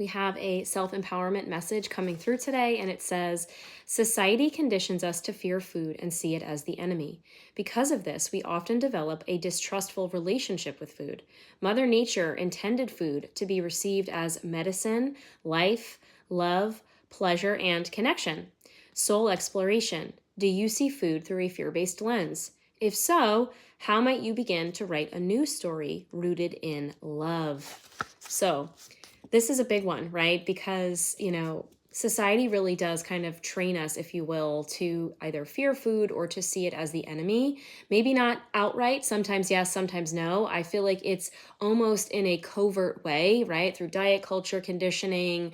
We have a self-empowerment message coming through today, and it says, society conditions us to fear food and see it as the enemy. Because of this, we often develop a distrustful relationship with food. Mother Nature intended food to be received as medicine, life, love, pleasure, and connection. Soul exploration. Do you see food through a fear-based lens? If so, how might you begin to write a new story rooted in love? So, this is a big one, right? Because, society really does kind of train us, if you will, to either fear food or to see it as the enemy. Maybe not outright, sometimes yes, sometimes no. I feel like it's almost in a covert way, right? Through diet culture, conditioning.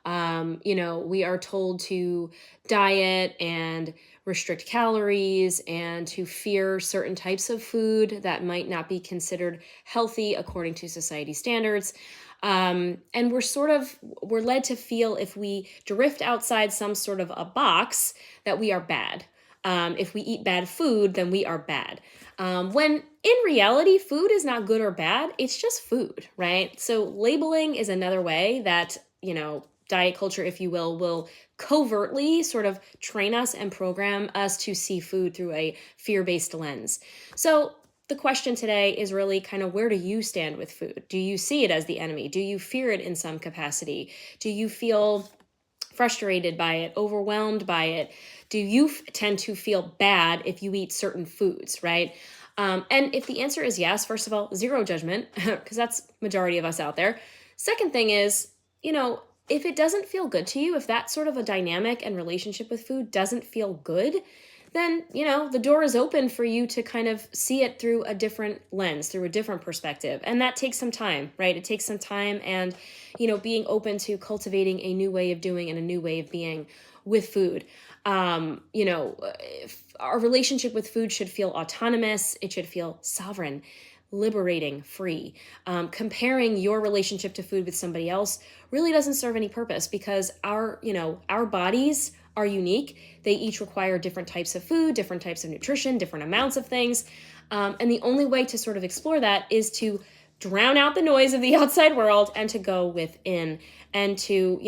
We are told to diet and restrict calories and to fear certain types of food that might not be considered healthy according to society standards. And we're led to feel if we drift outside some sort of a box that we are bad. If we eat bad food, then we are bad. When in reality, food is not good or bad. It's just food, right? So labeling is another way that, diet culture, if you will covertly sort of train us and program us to see food through a fear-based lens. So the question today is really kind of, where do you stand with food? Do you see it as the enemy? Do you fear it in some capacity? Do you feel frustrated by it, overwhelmed by it? Do you tend to feel bad if you eat certain foods, right? And if the answer is yes, first of all, zero judgment, because that's majority of us out there. Second thing is, if it doesn't feel good to you, if that sort of a dynamic and relationship with food doesn't feel good, then, the door is open for you to kind of see it through a different lens, through a different perspective. And that takes some time, right? It takes some time and, being open to cultivating a new way of doing and a new way of being with food. Our relationship with food should feel autonomous. It should feel sovereign, liberating, free. Comparing your relationship to food with somebody else really doesn't serve any purpose, because our bodies are unique. They each require different types of food, different types of nutrition, different amounts of things. And the only way to sort of explore that is to drown out the noise of the outside world and to go within and to,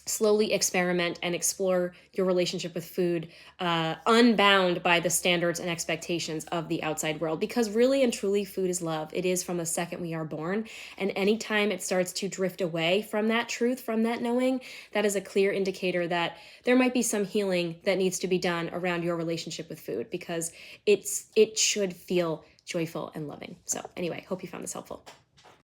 slowly experiment and explore your relationship with food, unbound by the standards and expectations of the outside world. Because really and truly, food is love. It is from the second we are born. And anytime it starts to drift away from that truth, from that knowing, that is a clear indicator that there might be some healing that needs to be done around your relationship with food, because it should feel joyful and loving. So anyway, hope you found this helpful.